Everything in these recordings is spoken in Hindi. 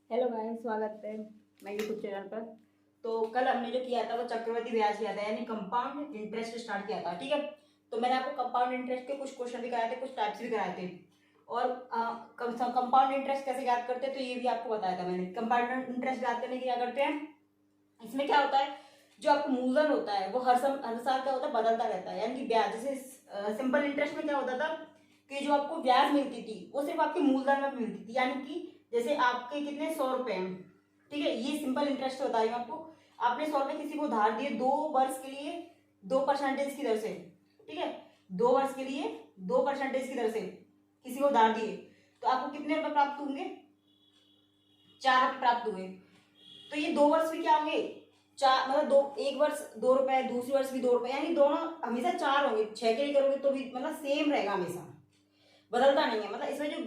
हेलो गाइस, स्वागत है मैं यूट्यूब चैनल पर। तो कल हमने जो किया था वो चक्रवृद्धि ब्याज किया था, यानी कंपाउंड इंटरेस्ट स्टार्ट किया था। ठीक है, तो मैंने आपको कंपाउंड इंटरेस्ट के कुछ क्वेश्चन भी कराए थे, कुछ टाइप्स भी कराए थे। और कंपाउंड इंटरेस्ट कैसे याद करते हैं तो ये भी आपको बताया था मैंने। कंपाउंड इंटरेस्ट याद करने की क्या करते हैं, इसमें क्या होता है, जो आपको मूलधन होता है वो हर साल क्या होता है, बदलता रहता है। यानी कि ब्याज, जैसे सिंपल इंटरेस्ट में क्या होता था कि जो आपको ब्याज मिलती थी वो सिर्फ आपके मूलधन में मिलती थी। यानी कि जैसे आपके कितने 100 रुपए हैं, ठीक है, ये सिंपल इंटरेस्ट होता है आपको। आपने 100 रुपए किसी को उधार दिए 2 वर्ष के लिए 2% की दर से, ठीक है, 2 वर्ष के लिए 2% की दर से किसी को उधार दिए, तो आपको कितने रुपए प्राप्त होंगे, 4 रुपए प्राप्त हुए। तो ये 2 वर्ष भी क्या होंगे, चार, मतलब दो, एक वर्ष 2 रुपए, दूसरी वर्ष भी 2 रुपए, यानी दोनों हमेशा 4 होंगे। 6 के लिए करोगे तो भी मतलब सेम रहेगा, हमेशा बदलता नहीं है। मतलब इसमें जो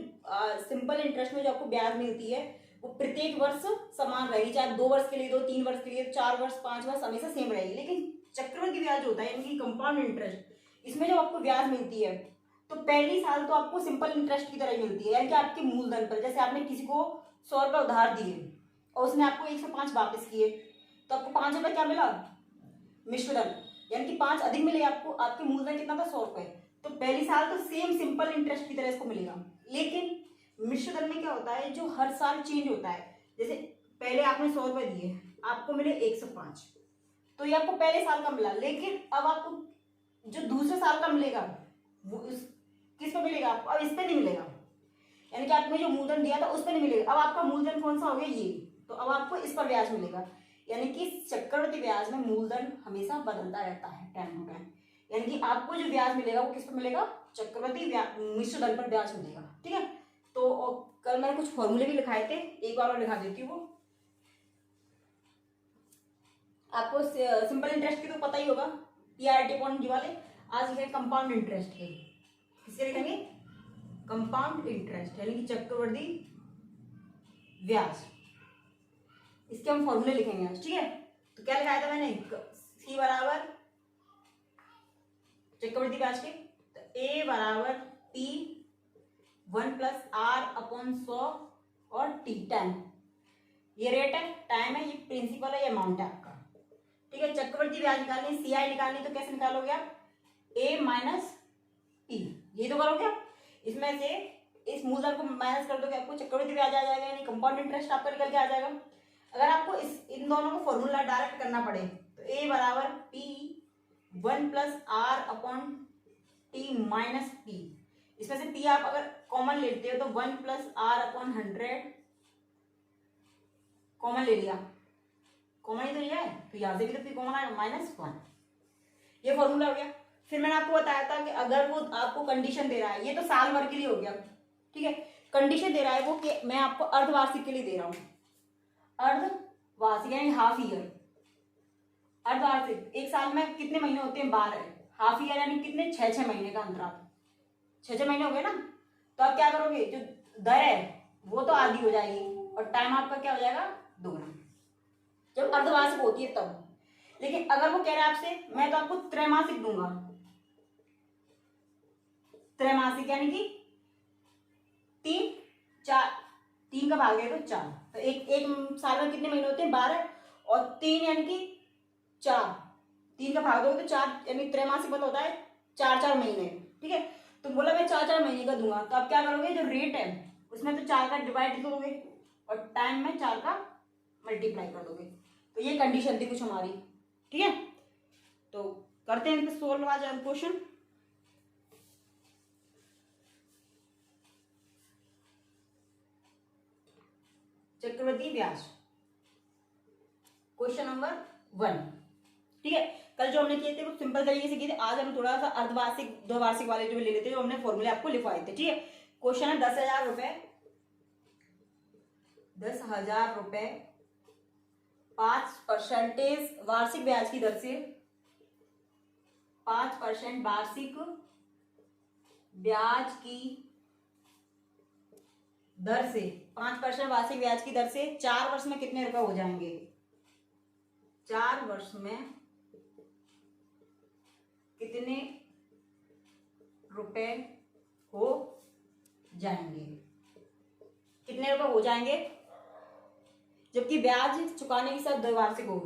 सिंपल इंटरेस्ट में जो आपको ब्याज मिलती है वो प्रत्येक वर्ष समान रहेगी, चाहे 2 वर्ष के लिए दो, 3 वर्ष के लिए, 4 वर्ष, 5 वर्ष, हमेशा सेम रहेगी। लेकिन चक्रवृद्धि ब्याज होता है, यानी कि कंपाउंड इंटरेस्ट, इसमें जब आपको ब्याज मिलती है तो पहली साल तो आपको सिंपल इंटरेस्ट की तरह ही मिलती है, यानी कि आपके मूलधन पर। जैसे आपने किसी को 100 रुपए उधार दिए और उसने आपको 105 वापस किए, तो आपको 5 रुपए क्या मिला, मिश्रधन, यानी कि 5 अधिक मिले आपको। आपके मूलधन कितना था, 100 रुपए। तो पहली साल तो सेम सिंपल इंटरेस्ट की तरह इसको मिलेगा। लेकिन मिश्रधन में क्या होता है, जो हर साल चेंज होता है। जैसे पहले आपने 100 रुपए दिए, आपको मिले 105, तो ये आपको पहले साल का मिला। लेकिन अब आपको जो दूसरे साल का मिलेगा वो किस पे मिलेगा, आपको अब इस पे नहीं मिलेगा। यानी कि आपने जो मूलधन दिया था उस पर नहीं मिलेगा। अब आपका मूलधन कौन सा हो गया, ये, तो अब आपको इस पर ब्याज मिलेगा। यानी कि चक्रवृद्धि ब्याज में मूलधन हमेशा बदलता रहता है टाइम टू टाइम। यानी कि आपको जो ब्याज मिलेगा वो किस पर मिलेगा, चक्रवृद्धि मिश्रधन पर ब्याज मिलेगा। ठीक है, तो कल मैंने कुछ फॉर्मूले भी लिखाए थे, एक बार और लिखा देती हूँ। वो आपको सिंपल इंटरेस्ट की तो पता ही होगा, पीआरटी अपॉन डी वाले। आज लिखेंगे कंपाउंड इंटरेस्ट के, किसके लिखेंगे, कंपाउंड इंटरेस्ट, यानी कि चक्रवृद्धि ब्याज। इसके हम फॉर्मूले लिखेंगे आज, ठीक है। तो क्या लिखाया था मैंने, सी बराबर चक्रवृद्धि ब्याज के, तो ए बराबर पी 1+r/100 और टी टाइम, ये रेट है, टाइम है, ये प्रिंसिपल है, ये अमाउंट है आपका। ठीक है, चक्रवृद्धि ब्याज निकालनी, सीआई निकालनी, तो कैसे निकालोगे आप, ए माइनस पी, ये तो करोगे आप। इसमें से इस मूलधन को माइनस कर दोगे, आपको चक्रवृद्धि ब्याज आ जाएगा, यानी कंपाउंड इंटरेस्ट आपका निकल के आ जाएगा। अगर आपको इन दोनों को फॉर्मूला डायरेक्ट करना पड़े तो ए बराबर पी 1+r/t माइनस पी, इसमें से पी आप अगर कॉमन लेते हो तो 1+r/100 कॉमन ले लिया, कॉमन ही तो लिया है, तो यहां से भी तो पी कॉमन आएगा, -1, ये फॉर्मूला हो गया। फिर मैंने आपको बताया था कि अगर वो आपको कंडीशन दे रहा है, ये तो साल भर के लिए हो गया, ठीक है, कंडीशन दे रहा है वो कि मैं आपको अर्धवार्षिक के लिए दे रहा हूं, अर्धवार्षिक यानी हाफ ईयर। अर्धवार्षिक एक साल में कितने महीने होते हैं, 12। हाफ ईयर यानी कितने, 6-6 महीने का अंतराल, 6-6 महीने हो गए ना। तो आप क्या करोगे, जो दर है वो तो आधी हो जाएगी और टाइम आपका क्या हो जाएगा, दोगुना, जब अर्धवार्षिक होती है तब। लेकिन अगर वो कह रहा है आपसे मैं तो आपको त्रैमासिक दूंगा, त्रैमासिक यानी कि 3 4, 3 का भाग दे तो 4, तो एक एक साल में कितने महीने होते हैं, 12, और 3 यानी कि 4, 3 का भाग दोगे तो 4, यानी त्रैमासिक मतलब होता है 4-4 महीने। ठीक है, तो बोला मैं 4-4 महीने का दूंगा, तो आप क्या करोगे, जो रेट है उसमें तो 4 का डिवाइड करोगे और टाइम में 4 का मल्टीप्लाई कर दोगे। तो ये कंडीशन थी कुछ हमारी, ठीक है। तो करते हैं सोल्व आज क्वेश्चन। चक्रवृद्धि ब्याज, क्वेश्चन नंबर 1, ठीक है। कल जो हमने किए थे वो सिंपल तरीके से किए थे, आज हम थोड़ा सा अर्धवार्षिक द्विवार्षिक वाले जो ले लेते हैं, जो हमने फॉर्मूले आपको लिखवाए थे, ठीक है। क्वेश्चन है 10,000 रुपए, 10,000 रुपए 5% वार्षिक ब्याज की दर से, 5% वार्षिक ब्याज की दर से, 5% वार्षिक ब्याज की दर से 4 वर्ष में कितने रुपए हो जाएंगे, 4 वर्ष में कितने रुपए हो जाएंगे, कितने रुपए हो जाएंगे, जबकि ब्याज चुकाने की शर्त द्विवार्षिक हो,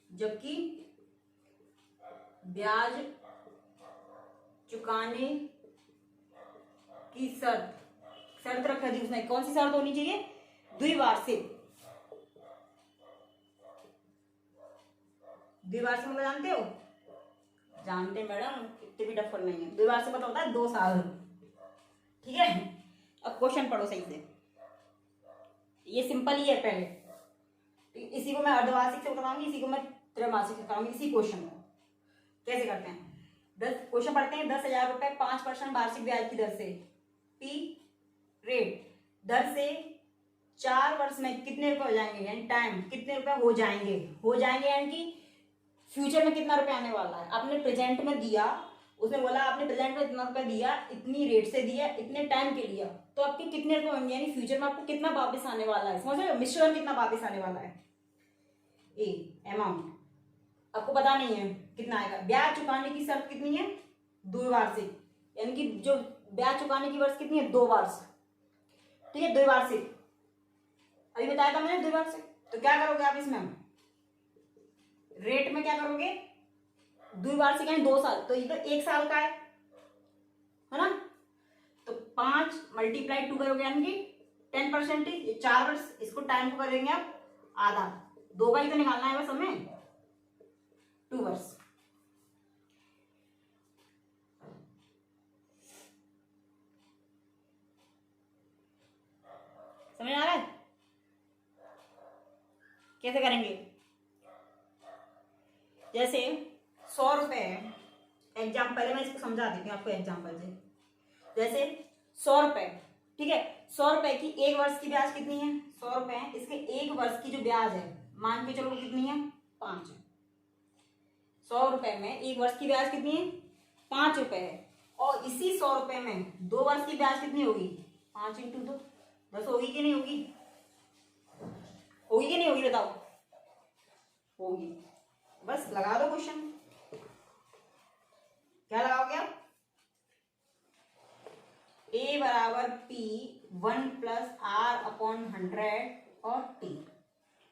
जबकि ब्याज चुकाने की शर्त शर्त रखा थी उसने, कौन सी शर्त होनी चाहिए? द्विवार्षिक। द्विवार्षिक मतलब जानते हो? जानते मैडम, इतने भी टफ नहीं है। द्विवार्षिक मतलब होता है 2 साल, ठीक है। अब क्वेश्चन पढ़ो सही से, ये सिंपल ही है पहले, इसी को मैं अर्धवार्षिक से बताऊंगी, इसी को मैं त्रैमासिक से बताऊंगी, इसी क्वेश्चन को कैसे करते हैं। 10 क्वेश्चन पढ़ते हैं। 10,000 रुपए 5% वार्षिक ब्याज की दर से, पी रेट दर से 4 वर्ष में कितने रुपए हो जाएंगे, यानी टाइम कितने रुपए हो जाएंगे, यानी कि फ्यूचर में कितना रुपए आने वाला है। आपने प्रेजेंट में दिया, उसने बोला आपने प्रेजेंट में इतना रुपए दिया, इतनी रेट से दिया, इतने टाइम के लिया, तो आपके कितने रुपए होंगे, यानी फ्यूचर में आपको कितना वापस आने वाला है। समझ रहे हो? मिश्रण कितना वापस आने वाला है। ए अमाउंट आपको पता नहीं है कितना आएगा। ब्याज चुकाने की शर्त कितनी है? द्विवार्षिक, यानी कि जो ब्याज चुकाने की वर्ष कितनी है? 2 वर्ष, ठीक है। द्विवार्षिक अभी बताया था मैंने, द्विवार्षिक। तो क्या करोगे आप इसमें, रेट में क्या करोगे? द्विवार्षिक यानी 2 साल, तो ये तो 1 साल का है ना। तो 5 × 2 करोगे, यानी कि 10%, ये 4 वर्ष। इसको टाइम को करेंगे आप आधा, 2 का ही तो निकालना है बस हमें, 2 वर्ष। समझ आ रहा है कैसे करेंगे? जैसे 100 रुपए है, एग्जाम्पल है, मैं इसको समझा देती हूँ आपको एग्जाम्पल से। जैसे 100 रुपए, ठीक है। 100 रुपए की 1 वर्ष की ब्याज कितनी है? 100 रुपए है, इसके 1 वर्ष की जो ब्याज है मान के चलो वो कितनी है? 5 है। 100 रुपए में 1 वर्ष की ब्याज कितनी है? 5 रुपए है। और इसी 100 रुपए में 2 वर्ष की ब्याज कितनी होगी? 5 × 2 10 होगी कि नहीं होगी? होगी कि नहीं होगी बताओ? होगी। बस लगा दो क्वेश्चन। क्या लगाओगे आप? A बराबर P 1 + R/100 और T।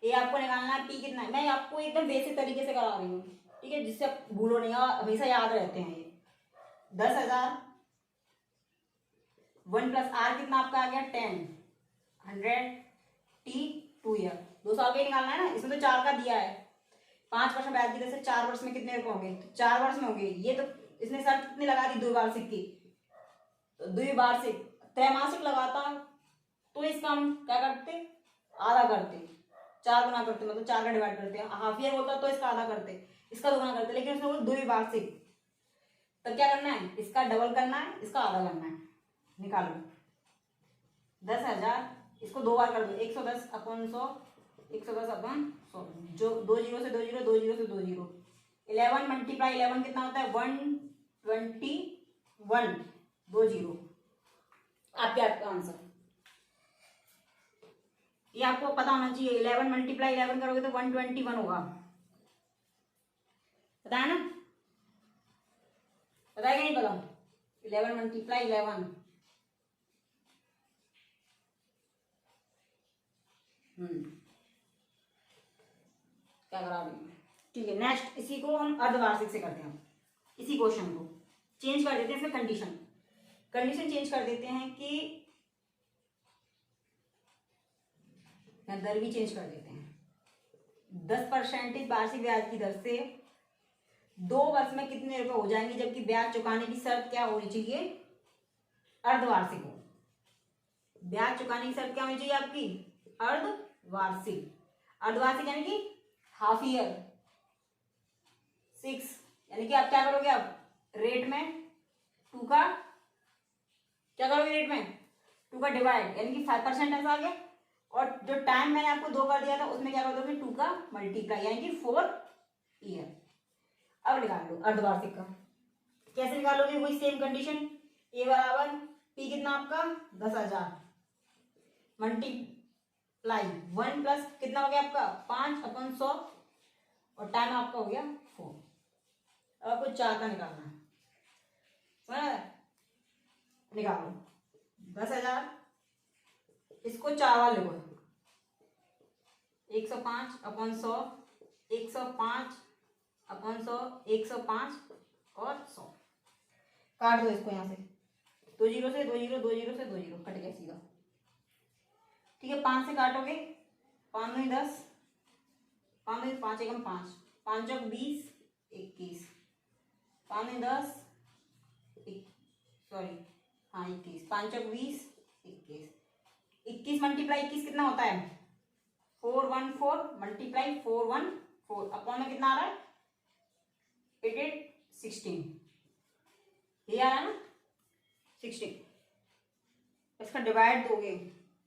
ये आपको निकालना है P कितना है। मैं आपको एकदम बेसिक तरीके से करा रही हूँ, ठीक है, जिससे आप भूलो नहीं और हमेशा याद रहते हैं ये। 10,000 1 + R कितना आपका आ गया? 10, 100, T 2 ईयर, 2 साल का ही निकालना है ना। इसमें तो 4 का दिया है। 5% ब्याज की दर से 4 वर्ष में कितने रुपए होंगे? तो 4 वर्ष में होंगे। ये तो इसने शर्त कितनी लगा दी? द्विवार्षिक की। तो द्विवार्षिक, त्रैमासिक लगाता तो इसका हम क्या करते? आधा करते, 4 गुना करते, मतलब 4 का डिवाइड करते। हाफ ईयर होता तो इसका आधा करते, इसका 2 गुना करते, लेकिन उसने बोला द्विवार्षिक। तो क्या करना है? इसका डबल करना है, इसका आधा करना है। निकालो 10,000, इसको 2 बार कर दो, 110/100, 110/100, जो 2 जीरो से 2 जीरो, 2 जीरो से 2 जीरो, 11 × 11 कितना होता है? 121, 2 जीरो। आपका आंसर ये आपको पता होना चाहिए। 11 × 11 करोगे तो 121 होगा, पता है ना? पता है कि नहीं पता? 11 × 11, क्या करा रही हूँ, ठीक है। नेक्स्ट इसी को हम अर्धवार्षिक से करते हैं। इसी क्वेश्चन को चेंज कर देते हैं, इसमें कंडीशन चेंज कर देते हैं कि दर भी चेंज कर देते हैं। 10% वार्षिक ब्याज की दर से 2 वर्ष में कितने रुपए हो जाएंगे, जबकि ब्याज चुकाने की शर्त क्या होनी चाहिए? अर्धवार्षिक हो। ब्याज चुकाने की शर्त क्या होनी चाहिए आपकी? अर्धवार्षिक। अर्धवार्षिक यानी कि हाफ ईयर, 6, यानी कि आप क्या करोगे? आप रेट में 2 का क्या करोगे? रेट में 2 का डिवाइड, यानी कि 5% ऐसा आ गया। और जो टाइम मैंने आपको 2 कर दिया था उसमें क्या कर दोगे? 2 का मल्टीप्लाई, यानी कि 4 ईयर। अब निकाल लो अर्धवार्षिक का। कैसे निकालोगे? वही सेम कंडीशन। ए बराबर पी कितना आपका? 10,000 मल्टीप्लाई 1 प्लस कितना हो गया आपका? 5/100 और टाइम आपका हो गया 4। अब आपको 4 का निकालना है, समझ? निकालो 10,000, इसको 4 बार लिखो, 105 अपॉन 100, 105 अपॉन 100, 105 और 100। काट दो इसको यहाँ से, 2 जीरो से 2 जीरो, 2 जीरो से 2 जीरो, कट गया सीधा। ठीक है, 5 से काटोगे, 5 नहीं 10, 5 नहीं 5 एकम 5, 5 चौक 20, 21, 5 नहीं 10, सॉरी हाँ 21, 5 चौक 20, 21, 21 मल्टीप्लाई 21 कितना होता है 414 मल्टीप्लाई 414 अपॉन में कितना आ रहा है 16, ये आ रहा है ना 16। इसका डिवाइड दोगे,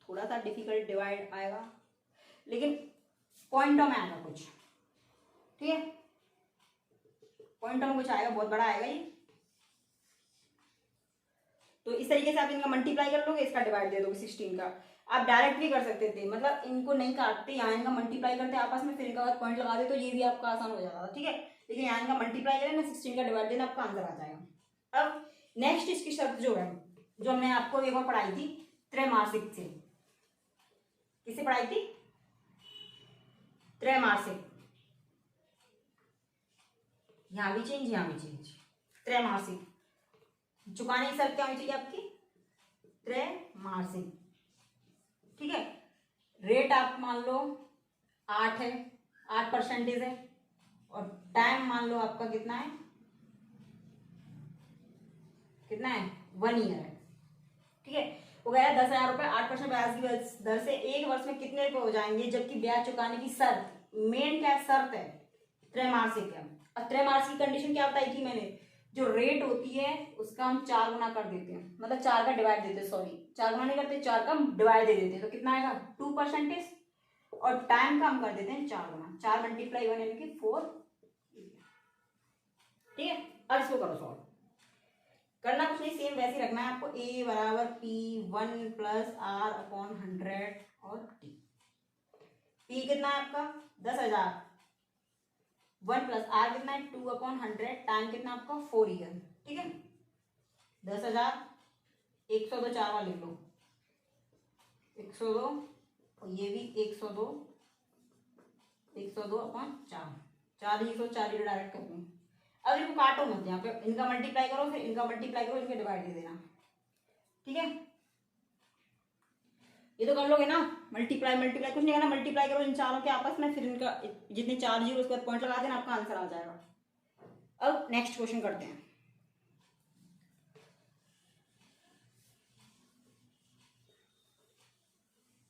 थोड़ा सा डिफिकल्ट डिवाइड आएगा लेकिन पॉइंटों में आएगा कुछ, ठीक है, पॉइंटों में कुछ आएगा, बहुत बड़ा आएगा ये। तो इस तरीके से आप इनका मल्टीप्लाई कर लोगे, इसका डिवाइड दे दोगे 16 का। आप डायरेक्ट भी कर सकते थे, मतलब इनको नहीं काटते, यहाँ इनका मल्टीप्लाई करते आपस में, फिर इनका बाद पॉइंट लगा दे तो ये भी आपका आसान हो जाता था, ठीक है। लेकिन यहाँ इनका मल्टीप्लाई करें ना 16 का डिवाइड देना, आपका आंसर आ जाएगा। अब नेक्स्ट इसकी शर्त जो है, जो हमने आपको एक बार पढ़ाई थी त्रैमासिक से, किससे पढ़ाई थी, त्रैमासिक, यहाँ भी चेंज, यहाँ भी चेंज, त्रैमासिक, चुकाने की शर्त क्या होनी चाहिए आपकी, त्रैमासिक, ठीक है। रेट आप मान लो 8 है, 8% है, और टाइम मान लो आपका कितना है, कितना है 1 ईयर है, ठीक है। वो कह रहा है 10,000 रुपए 8% ब्याज की दर से एक वर्ष में कितने रुपए हो जाएंगे, जबकि ब्याज चुकाने की शर्त, मेन क्या शर्त है, त्रैमासिक है। और त्रैमासिक की कंडीशन क्या बताई थी मैंने, जो रेट होती है उसका हम 4 गुना कर देते हैं, मतलब 4 का डिवाइड देते हैं, सॉरी 4 गुना नहीं करते, 4 का डिवाइड दे देते हैं, तो कितना आएगा 2%, और टाइम का हम कर देते हैं 4 गुना, 4 मल्टीप्लाई 1 यानी कि 4, ठीक है। अब इसको करो सॉल्व, करना कुछ नहीं, सेम वैसे ही रखना है आपको, a बराबर P1 प्लस R अपॉन 100 और T। P कितना है आपका 10,000, 1 प्लस R कितना है 2 अपॉन 100, टाइम कितना आपका 4 ईयर, ठीक है। 10,000, 102 4 वाला लिख लो, 102, और ये भी 102, 102 अपॉन 4, 4 ही 104 डायरेक्ट कर दूँ। अब इनको काटो मत, यहाँ पे इनका मल्टीप्लाई करो, फिर इनका मल्टीप्लाई करो, इनके डिवाइड दे देना, ठीक है। ये तो कर लोगे ना, मल्टीप्लाई मल्टीप्लाई कुछ नहीं करना, मल्टीप्लाई करो इन चारों के आपस में, फिर इनका जितने 4 जीरो उसके बाद पॉइंट लगा देना, आपका आंसर आ जाएगा। अब नेक्स्ट क्वेश्चन करते हैं।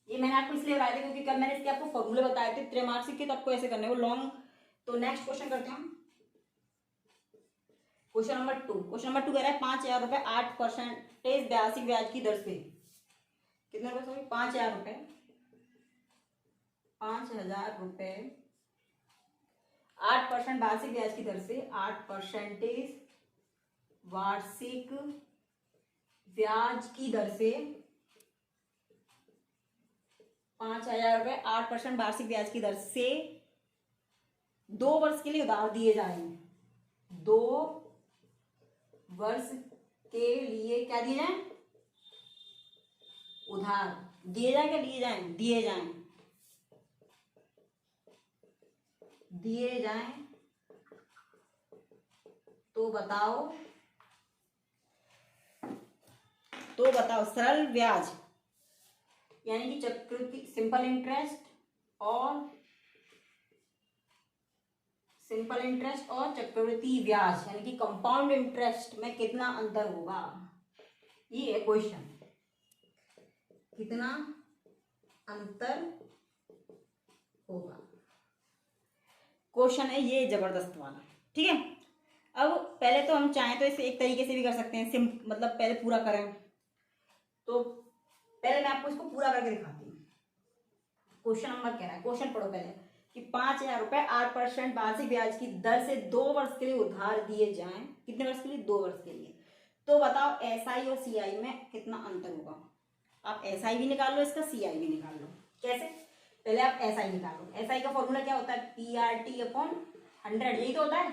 ये मैंने आपको इसलिए बताया था क्योंकि कल मैंने इसके आपको फॉर्मूले बताए थे त्रैमासिक के, तो आपको ऐसे करने वो लॉन्ग। तो नेक्स्ट क्वेश्चन करते हैं हम, क्वेश्चन नंबर 2। क्वेश्चन नंबर 2 कह रहा है 5,000 रुपए 8% बेसिक ब्याज की दर से, कितने रुपए सॉरी 5,000 रुपए, 5,000 रुपए 8% वार्षिक ब्याज की दर से, 8% वार्षिक ब्याज की दर से 5,000 रुपए 8% वार्षिक ब्याज की दर से 2 वर्ष के लिए उधार दिए जाएंगे, 2 वर्ष के लिए क्या दिए जाए, उधार दिए जाए, क्या दिए जाए, दिए जाए, दिए जाए, तो बताओ सरल ब्याज यानी कि चक्रवृद्धि सिंपल इंटरेस्ट और चक्रवृद्धि ब्याज यानी कि कंपाउंड इंटरेस्ट में कितना अंतर होगा, ये है क्वेश्चन, कितना अंतर होगा, क्वेश्चन है ये जबरदस्त वाला, ठीक है। अब पहले तो हम चाहें तो इसे एक तरीके से भी कर सकते हैं, मतलब पहले पूरा करें, तो पहले मैं आपको इसको पूरा करके दिखाती हूँ। क्वेश्चन नंबर कह रहा है, क्वेश्चन पढ़ो पहले, कि 5,000 रुपए 8% वार्षिक ब्याज की दर से 2 वर्ष के लिए उधार दिए जाएं, कितने वर्ष के लिए, 2 वर्ष के लिए, तो बताओ एसआई और सीआई में कितना अंतर होगा। आप एसआई भी निकाल लो, इसका सीआई भी निकाल लो, कैसे, पहले आप एसआई निकालो, एसआई का फॉर्मूला क्या होता है, PRT अपॉन 100, यही तो होता है,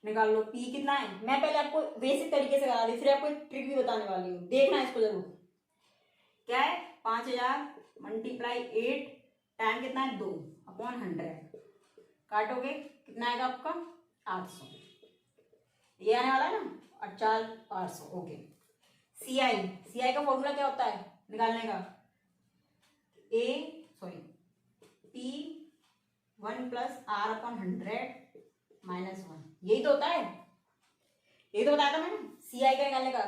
निकाल लो। पी कितना है, मैं पहले आपको बेसिक तरीके से बता दी, फिर आपको एक ट्रिक भी बताने वाली हूँ, देखना इसको जरूर। क्या है 5,000 मल्टीप्लाई 8 टाइम कितना है 2/100, काटोगे कितना आएगा आपका 800, ये आने वाला है ना, 8/800। ओके, सी आई का फॉर्मूला क्या होता है निकालने का, P1 + R/100 - 1, यही तो होता है, यही तो बताया था मैंने सी आई का निकालने का।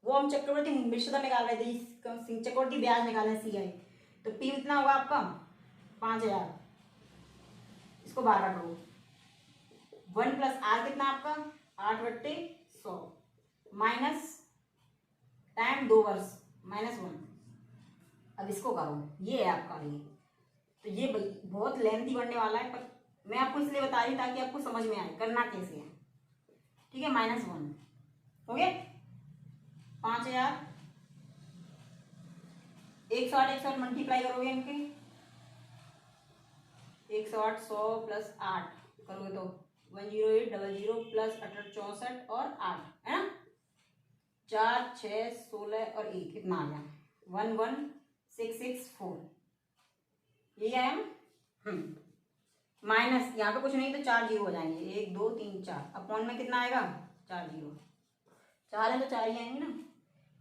वो हम चक्रवर्ती मिश्रता निकाल रहे थे, चक्रवर्ती ब्याज निकालना है सी आई। तो पी कितना होगा आपका 5000, इसको 12 करो, 1 + R कितना आपका 8/100 माइनस टाइम 2 वर्ष -1। अब इसको करो, ये है आपका ये। तो ये बहुत लेंथी बनने वाला है, पर मैं आपको इसलिए बता रही ताकि आपको समझ में आए करना कैसे है। ठीक है, -1 हो गया 5000, 108 मल्टीप्लाई करोगे इनके, 108 100 + 8 करोगे तो 108 00 + 18 64 और 8 है ना, 4 6 16 और 1 कितना आ गया 11664, यही आया ना। माइनस यहाँ पे कुछ नहीं तो 4 जीरो हो जाएंगे, 1 2 3 4, अपॉन में कितना आएगा 4 जीरो, 4 है तो 4 ही आएंगे ना।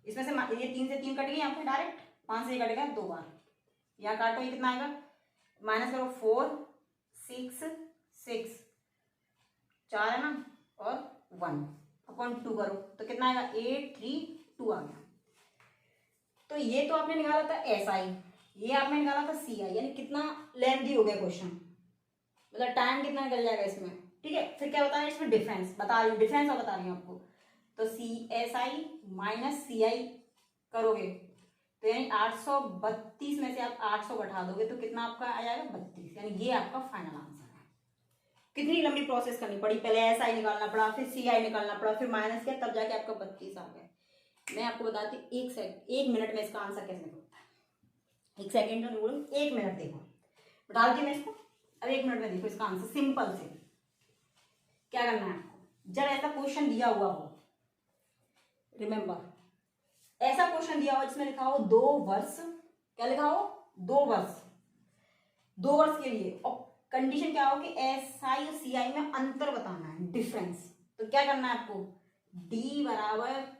इसमें से ये 3 से 3 कट गई, यहाँ पे डायरेक्ट 5 से कटेगा 2 बार, यहाँ काटो ये कितना आएगा, माइनस करो 4 6 6 4 है ना, और 1 अपॉन 2 करो तो कितना आएगा 8 3 2 आ गया। तो ये तो आपने निकाला था SI, ये आपने निकाला था CI, यानी कितना लेंथी हो गया क्वेश्चन, मतलब टाइम कितना निकल जाएगा इसमें। ठीक है, फिर क्या बता रहे हैं इसमें डिफरेंस बता रही हूँ, डिफरेंस और बता रही हूँ आपको। तो SI - CI करोगे तो यानी 832 में से आप 800 घटा दोगे तो कितना आपका आ जाएगा 32, यानी ये आपका फाइनल आंसर है। कितनी लंबी प्रोसेस करनी पड़ी, पहले SI निकालना पड़ा, फिर CI निकालना पड़ा, फिर माइनस किया, तब जाके आपका 32 आ गया। मैं आपको बताती हूँ 1 मिनट में इसका आंसर कैसे निकलता है। 1 सेकेंड तो बोलूँ, 1 मिनट देखो, डालती हूँ मैं इसको, अब 1 मिनट में देखो इसका आंसर। सिंपल से क्या करना है आपको, जब ऐसा क्वेश्चन दिया हुआ हो, रिमेंबर ऐसा क्वेश्चन दिया हुआ जिसमें लिखा हो 2 वर्ष, क्या लिखा हो 2 वर्ष, 2 वर्ष के लिए, और कंडीशन क्या हो कि SI और CI में अंतर बताना है, डिफरेंस। तो क्या करना है आपको, D =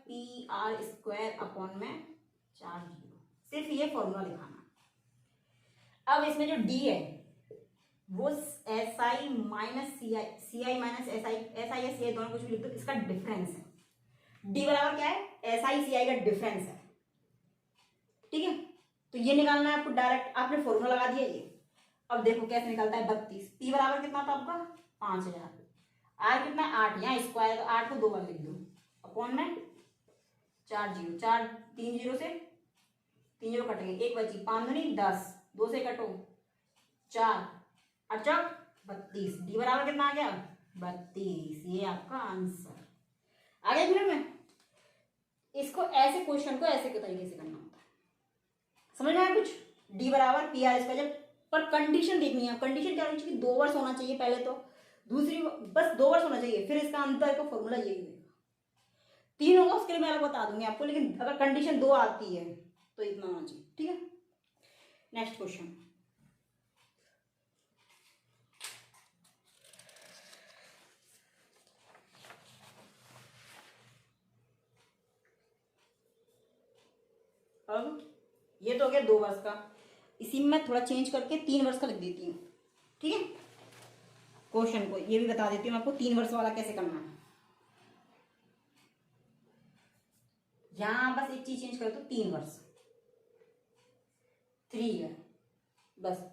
PR² अपॉन में 4 जीरो, सिर्फ ये फॉर्मूला लिखाना। अब इसमें जो D है वो SI - CI, CI - SI, SI या CI दोनों कुछ भी लिख दो, इसका डिफरेंस है। D बराबर क्या है, SI CI का डिफरेंस है। ठीक है, तो ये निकालना है आपको, डायरेक्ट आपने फॉर्मूला लगा दिया ये। अब देखो कैसे निकलता है 32, P बराबर कितना था आपका 5000, R कितना 8, यहाँ स्क्वायर तो 8 को 2 बार लिख दो, अपॉन में 4 जीरो, 4 3 जीरो से 3 जीरो कट गए, 1 बची, 5 दूनी 10, 2 से कटो 4 अच्छा 32, D बराबर कितना आ गया 32, ये आपका आंसर आ गया। मिनट में इसको ऐसे क्वेश्चन को ऐसे के तरीके से करना होता है, समझ में आया कुछ। D = PR², जब पर कंडीशन देखनी है, कंडीशन क्या होनी चाहिए, 2 वर्ष होना चाहिए पहले तो, दूसरी बस 2 वर्ष होना चाहिए, फिर इसका अंतर का फॉर्मूला यही होगा। 3 होगा उसके लिए मैं अलग बता दूंगी आपको, लेकिन अगर कंडीशन 2 आती है तो इतना होना चाहिए। ठीक है, नेक्स्ट क्वेश्चन। अब ये तो हो गया 2 वर्ष का, इसी में मैं थोड़ा चेंज करके 3 वर्ष का लिख देती हूँ। ठीक है, क्वेश्चन को ये भी बता देती हूँ आपको 3 वर्ष वाला कैसे करना है। यहां बस एक चीज चेंज कर दो, 3 वर्ष 3 ईयर, बस,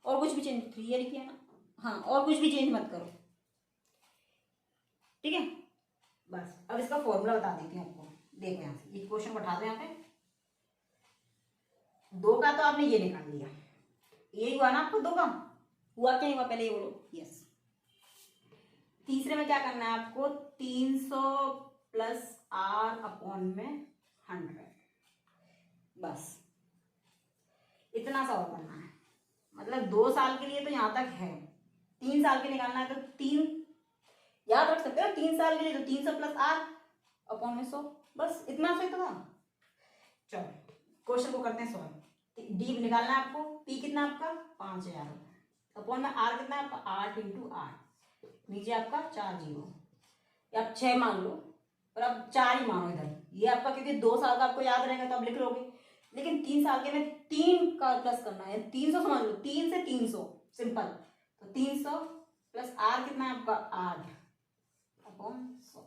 और कुछ भी चेंज, 3 ईयर किया ना, हाँ, और कुछ भी चेंज मत करो। ठीक है, बस अब इसका फॉर्मूला बता देती हूँ आपको। देखो यहाँ से एक क्वेश्चन उठा दो, यहाँ पे 2 का तो आपने ये निकाल लिया, यही हुआ ना आपको 2 का, हुआ क्या हुआ पहले ये बोलो, यस। तीसरे में क्या करना है आपको, 300 + R अपॉन में 100, बस इतना सा और करना है। मतलब 2 साल के लिए तो यहाँ तक है, 3 साल के निकालना है तो 3 याद रख सकते हो, 3 साल के लिए तो 300 + R अपॉन में 100, बस इतना सा ही तो था। चलो क्वेश्चन को करते हैं सॉल्व। डी निकालना है आपको, पी कितना आपका 5000 अपॉन में आर कितना है आपका 8 इंटू 8, नीचे आपका 4 जीरो, या आप 6 मान लो और अब 4 ही मानो इधर, ये आपका क्योंकि 2 साल का आपको याद रहेगा तो आप लिख लोगे, लेकिन 3 साल के में 3 का प्लस करना है, 300 समझ लो, 3 से 300 सिंपल, तो 300 प्लस आर कितना है आपका 8 अपॉन 100।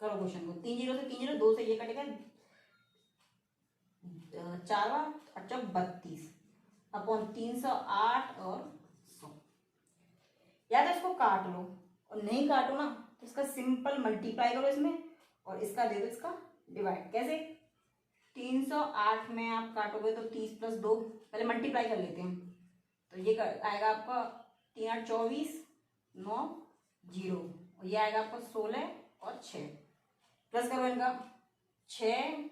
करो क्वेश्चन को, 3 जीरो से 3 जीरो, 2 से ये कटेगा, 4 अच्छा 32 अपॉन 308 और 100। या तो इसको काट लो और नहीं काटो ना तो इसका सिंपल मल्टीप्लाई करो इसमें और इसका दे दो इसका डिवाइड। कैसे? 308 में आप काटोगे तो 30 प्लस 2, पहले मल्टीप्लाई कर लेते हैं, तो ये आएगा आपका 3 8 24 9 0, और ये आएगा आपका 16 और 6, प्लस करो इनका 6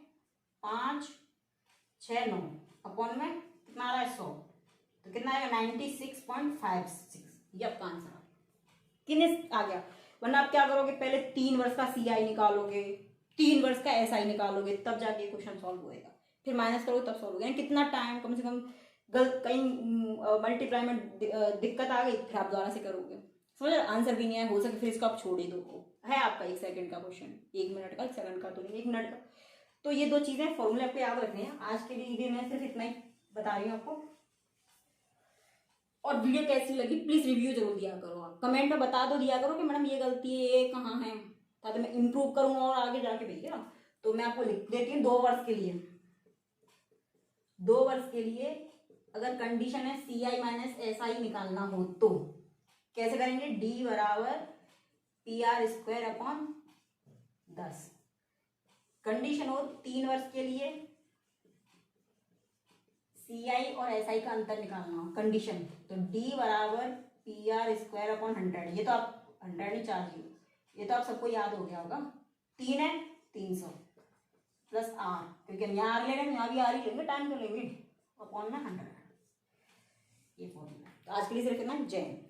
5 6 9 अपॉन में कितना आ रहा है 100, तो कितना आएगा 96.56, ये आपका आंसर कितने आ गया। वरना आप क्या करोगे, पहले 3 वर्ष का CI निकालोगे, 3 वर्ष का SI निकालोगे, तब जाके क्वेश्चन सॉल्व होएगा, फिर माइनस करोगे तब सॉल्व होगा, कितना टाइम, कम से कम कहीं मल्टीप्लाई में दिक्कत आ गई फिर आप दोबारा से करोगे, समझ रहे, आंसर भी नहीं है, हो सके फिर इसको आप छोड़ ही दो, है आपका 1 सेकंड का क्वेश्चन, 1 मिनट का, 1 सेकंड का तो नहीं, 1 मिनट का। तो ये 2 चीजें फॉर्मूले आपको याद रखने हैं। आज के लिए मैं सिर्फ इतना ही बता रही हूँ आपको, और वीडियो कैसी लगी प्लीज रिव्यू जरूर दिया करो, आप कमेंट में बता दो, दिया करो कि मैडम ये गलती है, ये कहाँ है, ताकि मैं इम्प्रूव करूँ और आगे जाके भैया। तो मैं आपको लिख देती हूँ 2 वर्ष के लिए, 2 वर्ष के लिए अगर कंडीशन है CI माइनस SI निकालना हो तो कैसे करेंगे, D बराबर PR² अपॉन 10। कंडीशन हो 3 वर्ष के लिए CI और SI का अंतर निकालना हो कंडीशन, तो D बराबर PR² अपॉन 100, ये तो आप 100 नहीं 4 जीरो, ये तो आप सबको याद हो गया होगा, 3 है 300 प्लस R, क्योंकि हम यहाँ R ले रहे हैं, यहाँ भी R ही लेंगे, टाइम तो लेंगे, अपॉन में 100, ये फॉर्मूला। तो आज के लिए सिर्फ इतना, जय।